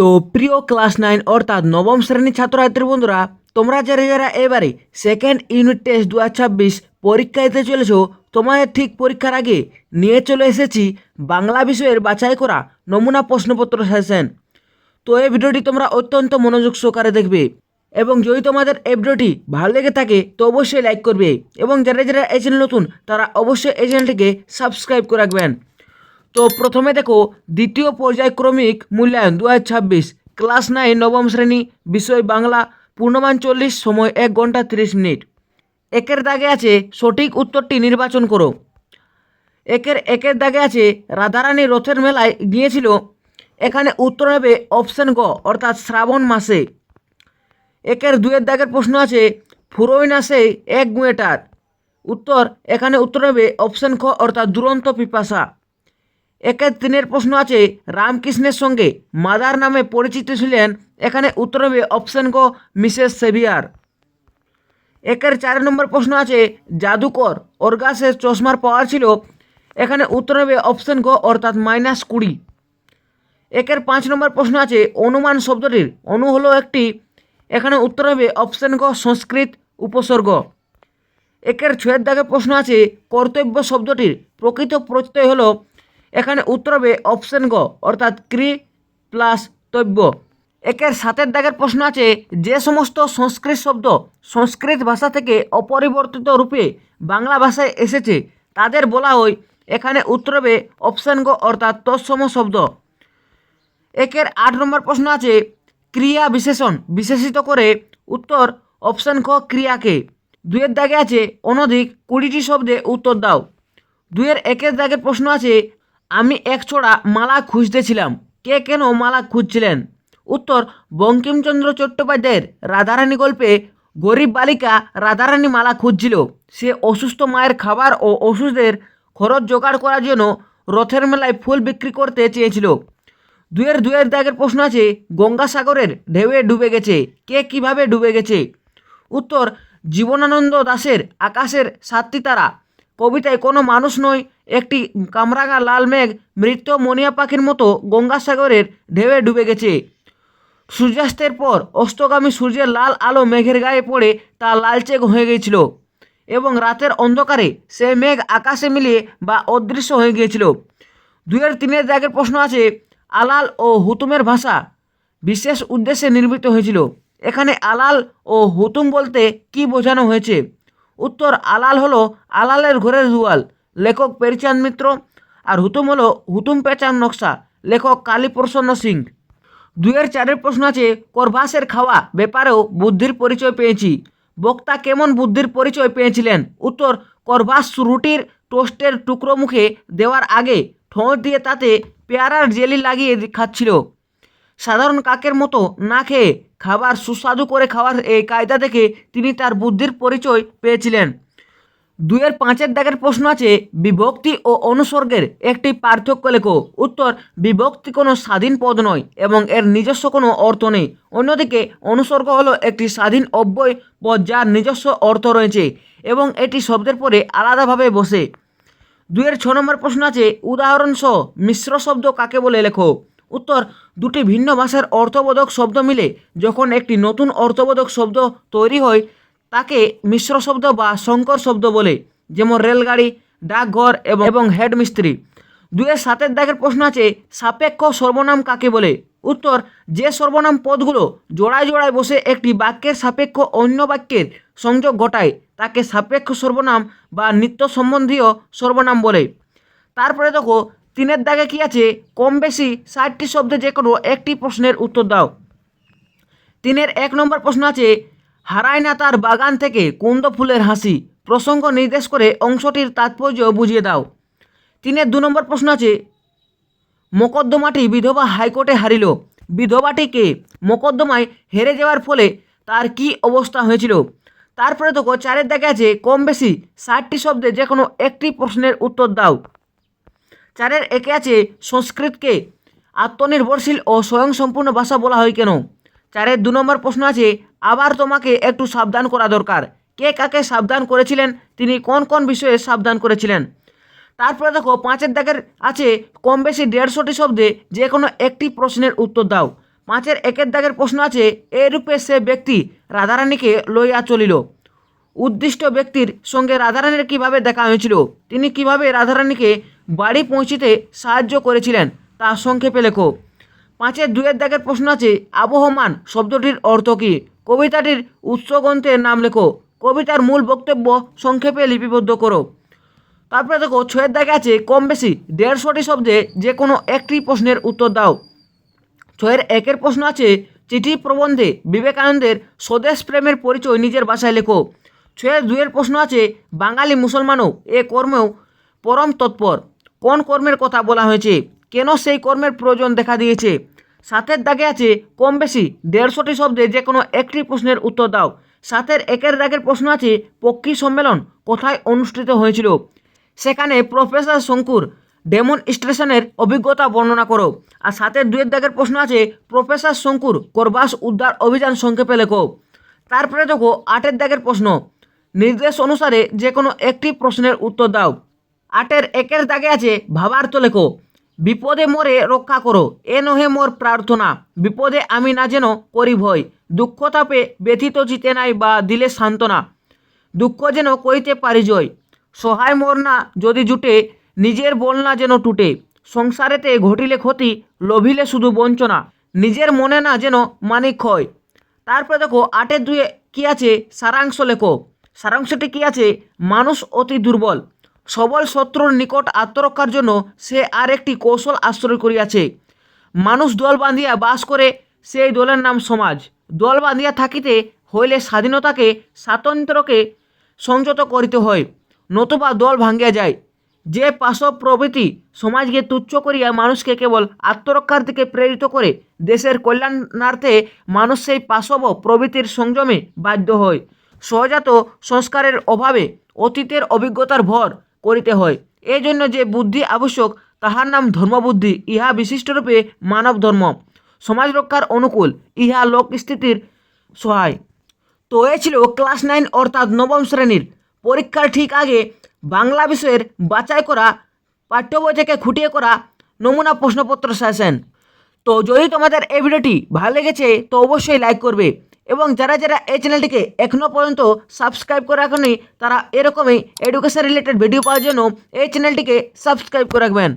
তো প্রিয় ক্লাস 9 অর্থাৎ নবম শ্রেণীর ছাত্রছাত্রী বন্ধুরা, তোমরা যারা যারা এবারে সেকেন্ড ইউনিট টেস্ট 2026 পরীক্ষা দিতে চলেছো, তোমাদের ঠিক পরীক্ষার আগে নিয়ে চলে এসেছি বাংলা বিষয়ের বাছাই করা নমুনা প্রশ্নপত্র সাজেশন। তো এই ভিডিওটি তোমরা অত্যন্ত মনোযোগ সহকারে দেখবে এবং যদি তোমাদের এই ভিডিওটি ভালো লেগে থাকে তো অবশ্যই লাইক করবে এবং যারা যারা এই চ্যানেল নতুন তারা অবশ্যই এই চ্যানেলটিকে সাবস্ক্রাইব করে রাখবেন। তো প্রথমে দেখো দ্বিতীয় পর্যায়ক্রমিক মূল্যায়ন 2026 ক্লাস 9 নবম শ্রেণী, বিষয় বাংলা, পূর্ণমান 40, সময় 1 ঘন্টা 30 মিনিট। একের দাগে আছে সঠিক উত্তরটি নির্বাচন করো। একের দাগে আছে রাধারানী রথের মেলায় গিয়েছিল, এখানে উত্তর নেবে অপশন গ অর্থাৎ শ্রাবণ মাসে। একের দুয়ের দাগের প্রশ্ন আছে ফুরোই নাসে এক গুয়েটার, উত্তর এখানে উত্তর নেবে অপশন খ অর্থাৎ দুরন্ত পিপাসা। একের তিনের প্রশ্ন আছে রামকৃষ্ণের সঙ্গে মাদার নামে পরিচিত ছিলেন, এখানে উত্তর হবে অপশন ক মিসেস সেভিয়ার। একের 4 নম্বর প্রশ্ন আছে জাদুকর অর্গাসের চশমার পাওয়ার ছিল, এখানে উত্তর হবে অপশন ক অর্থাৎ -20। একের 5 নম্বর প্রশ্ন আছে অনুমান শব্দটির অনু হলো একটি, এখানে উত্তর হবে অপশন ক সংস্কৃত উপসর্গ। একের 6 দাগের প্রশ্ন আছে কর্তব্য শব্দটির প্রকৃত প্রত্যয় হলো, এখানে উত্তর হবে অপশন গ অর্থাৎ ক্রি প্লাস তব্য। একের 7 দাগের প্রশ্ন আছে যে সমস্ত সংস্কৃত শব্দ সংস্কৃত ভাষা থেকে অপরিবর্তিত রূপে বাংলা ভাষায় এসেছে তাদের বলা হয়, এখানে উত্তর হবে অপশন গ অর্থাৎ তৎসম শব্দ। একের 8 নম্বর প্রশ্ন আছে ক্রিয়া বিশেষণ বিশেষিত করে, উত্তর অপশন খ ক্রিয়াকে। দুয়ের দাগে আছে অনধিক 20টি শব্দে উত্তর দাও। দুয়ের একের দাগের প্রশ্ন আছে আমি এক ছড়া মালা খুঁজতেছিলাম, কে কেন মালা খুঁজছিলেন, উত্তর বঙ্কিমচন্দ্র চট্টোপাধ্যায়ের রাধারানী গল্পে গরিব বালিকা রাধারানী মালা খুঁজছিল, সে অসুস্থ মায়ের খাবার ও ওষুধের খরচ জোগাড় করার জন্য রথের মেলায় ফুল বিক্রি করতে চেয়েছিল। দুয়ের দাগের প্রশ্ন আছে গঙ্গাসাগরের ঢেউয়ে ডুবে গেছে, কে কিভাবে ডুবে গেছে, উত্তর জীবনানন্দ দাশের আকাশের 7টি তারা কবিতায় কোনো মানুষ নয়, একটি কামরাঙা লাল মেঘ মৃত মনিয়া পাখির মতো গঙ্গাসাগরের ঢেউয়ে ডুবে গেছে। সূর্যাস্তের পর অস্তগামী সূর্যের লাল আলো মেঘের গায়ে পড়ে তা লালচে হয়ে গিয়েছিল এবং রাতের অন্ধকারে সে মেঘ আকাশে মিলিয়ে বা অদৃশ্য হয়ে গিয়েছিল। দুয়ের তিনের দাগের প্রশ্ন আছে আলাল ও হুতুমের ভাষা বিশেষ উদ্দেশ্যে নির্মিত হয়েছিল, এখানে আলাল ও হুতুম বলতে কি বোঝানো হয়েছে, উত্তর আলাল হলো আলালের ঘরের দুয়াল, লেখক পেরিচাঁদ মিত্র, আর হুতুম হলো হুতুম পেঁচার নকশা, লেখক কালীপ্রসন্ন সিং। দুয়ের 4 প্রশ্ন আছে করভাসের খাওয়া ব্যাপারেও বুদ্ধির পরিচয় পেয়েছি, বক্তা কেমন বুদ্ধির পরিচয় পেয়েছিলেন, উত্তর করভাস রুটির টোস্টের টুকরো মুখে দেওয়ার আগে ঠোঁট দিয়ে তাতে পেয়ারার জেলি লাগিয়ে খাচ্ছিল, সাধারণ কাকের মতো না খেয়ে খাবার সুস্বাদু করে খাওয়ার এই কায়দা দেখে তিনি তার বুদ্ধির পরিচয় পেয়েছিলেন। দুয়ের 5 দাগের প্রশ্ন আছে বিভক্তি ও অনুসর্গের একটি পার্থক্য লেখো, উত্তর বিভক্তি কোনো স্বাধীন পদ নয় এবং এর নিজস্ব কোনো অর্থ নেই, অন্যদিকে অনুসর্গ হলো একটি স্বাধীন অব্যয় পদ যার নিজস্ব অর্থ রয়েছে এবং এটি শব্দের পরে আলাদাভাবে বসে। দুয়ের 6 নম্বর প্রশ্ন আছে উদাহরণসহ মিশ্র শব্দ কাকে বলে লেখো, উত্তর দুটি ভিন্ন ভাষার অর্থবোধক শব্দ মিলে যখন একটি নতুন অর্থবোধক শব্দ তৈরি হয় তাকে মিশ্র শব্দ বা সংকর শব্দ বলে, যেমন রেলগাড়ি, ডাকঘর এবং হেড মিস্ত্রি। দুয়ের 7 দাগের প্রশ্ন আছে সাপেক্ষ সর্বনাম কাকে বলে, উত্তর যে সর্বনাম পদগুলো জোড়ায় জোড়ায় বসে একটি বাক্যের সাপেক্ষ অন্য বাক্যের সংযোগ ঘটায় তাকে সাপেক্ষ সর্বনাম বা নিত্য সম্বন্ধীয় সর্বনাম বলে। তারপরে দেখো 3 দাগে কি আছে কম বেশি 60টি শব্দে যে কোনো একটি প্রশ্নের উত্তর দাও। 3-এর 1 নম্বর প্রশ্ন আছে হারায় না তার বাগান থেকে কুন্দ ফুলের হাসি, প্রসঙ্গ নির্দেশ করে অংশটির তাৎপর্য বুঝিয়ে দাও। 3-এর 2 নম্বর প্রশ্ন আছে মোকদ্দমাটি বিধবা হাইকোর্টে হারিল, বিধবাটি কে, মোকদ্দমায় হেরে যাওয়ার ফলে তার কি অবস্থা হয়েছিল। তারপরে দেখো 4-এর দাগে আছে কম বেশি 60টি শব্দে যে কোনো একটি প্রশ্নের উত্তর দাও। 4-এর 1-এ আছে সংস্কৃতকে আত্মনির্ভরশীল ও স্বয়ংসম্পূর্ণ ভাষা বলা হয় কেন। 4-এর 2 নম্বর প্রশ্ন আছে আবার তোমাকে একটু সাবধান করা দরকার, কে কাকে সাবধান করেছিলেন, তিনি কোন কোন বিষয়ে সাবধান করেছিলেন। তারপরে দেখো 5-এর দাগের আছে কম বেশি 150টি শব্দে যে কোনো একটি প্রশ্নের উত্তর দাও। 5-এর 1-এর দাগের প্রশ্ন আছে, এরূপে সে ব্যক্তি রাধারানীকে লইয়া চলিল। উদ্দিষ্ট ব্যক্তির সঙ্গে রাধারানীর কীভাবে দেখা হয়েছিল, তিনি কিভাবে রাধারানীকে বাড়ি পৌঁছিতে সাহায্য করেছিলেন তা সংক্ষেপে লেখো। 5-এর 2-এর দাগের প্রশ্ন আছে, আবহমান শব্দটির অর্থ কী, কবিতাটির উৎসগ্রন্থের নাম লেখো। কবিতার মূল বক্তব্য সংক্ষেপে লিপিবদ্ধ করো। তারপরে দেখো 6-এর দাগে আছে, কম বেশি 150টি শব্দে যে কোনো একটি প্রশ্নের উত্তর দাও। 6-এর 1-এর প্রশ্ন আছে, চিঠি প্রবন্ধে বিবেকানন্দের স্বদেশ প্রেমের পরিচয় নিজের ভাষায় লেখো। 6-এর 2-এর প্রশ্ন আছে, বাঙালি মুসলমানও এ কর্মেও পরম তৎপর। কোন কর্মের কথা বলা হয়েছে, কেন সেই কর্মের প্রয়োজন দেখা দিয়েছে। 7-এর দাগে আছে, কম বেশি 150টি শব্দে যে কোনো একটি প্রশ্নের উত্তর দাও। 7-এর 1-এর দাগের প্রশ্ন আছে, পক্ষী সম্মেলন কোথায় অনুষ্ঠিত হয়েছিল, সেখানে প্রফেসর শঙ্কুর ডেমনস্ট্রেশনের অভিজ্ঞতা বর্ণনা করো। আর 7-এর 2-এর দাগের প্রশ্ন আছে, প্রফেসর শঙ্কুর করবাস উদ্ধার অভিযান সংক্ষেপে লেখো। তারপরে দেখো 8-এর দাগের প্রশ্ন, নির্দেশ অনুসারে যে কোনো একটি প্রশ্নের উত্তর দাও। 8-এর 1-এর দাগে আছে, ভাবার্থ লেখো। বিপদে মোরে রক্ষা করো, এ নহে মোর প্রার্থনা, বিপদে আমি না যেন করি ভয়, দুঃখ তাপে ব্যথিত চিতে নাই বা দিলে সান্ত্বনা, দুঃখ যেন করিতে পারি জয়, সহায় মোর না যদি জুটে, নিজের বল না যেন টুটে, সংসারেতে ঘটিলে ক্ষতি, লোভিলে শুধু বঞ্চনা, নিজের মনে না যেন মানিক ক্ষয়। তারপরে দেখো 8-এর 2-এ কী আছে, সারাংশ লেখো। সারাংশটি কী আছে, মানুষ অতি দুর্বল, সবল শত্রুর নিকট আত্মরক্ষার জন্য সে আর একটি কৌশল আশ্রয় করিয়াছে। মানুষ দল বাঁধিয়া বাস করে, সেই দলের নাম সমাজ। দল বাঁধিয়া থাকিতে হইলে স্বাধীনতাকে স্বাতন্ত্র্যকে সংযত করিতে হয়, নতুবা দল ভাঙ্গিয়া যায়। যে পাশব প্রবৃত্তি সমাজকে তুচ্ছ করিয়া মানুষকে কেবল আত্মরক্ষার দিকে প্রেরিত করে, দেশের কল্যাণার্থে মানুষ সেই পাশব প্রবৃত্তির সংযমে বাধ্য হয়। সহজাত সংস্কারের অভাবে অতীতের অভিজ্ঞতার ভর করিতে হয়। এই জন্য যে বুদ্ধি আবশ্যক, তাহার নাম ধর্মবুদ্ধি। ইহা বিশিষ্টরূপে মানব ধর্ম, সমাজ রক্ষার অনুকূল, ইহা লোকস্থিতির সহায়। তো এ ছিল ক্লাস 9 অর্থাৎ নবম শ্রেণীর পরীক্ষার ঠিক আগে বাংলা বিষয়ের বাছাই করা, পাঠ্য বই থেকে খুঁটিয়ে করা নমুনা প্রশ্নপত্র সেশন। তো যদি তোমাদের এই ভিডিওটি ভালো লেগেছে তো অবশ্যই লাইক করবে, এবং যারা যারা এই চ্যানেলটিকে এখনও পর্যন্ত সাবস্ক্রাইব করে রাখেনি, তারা এরকমই এডুকেশন রিলেটেড ভিডিও পাওয়ার জন্য এই চ্যানেলটিকে সাবস্ক্রাইব করে রাখবেন।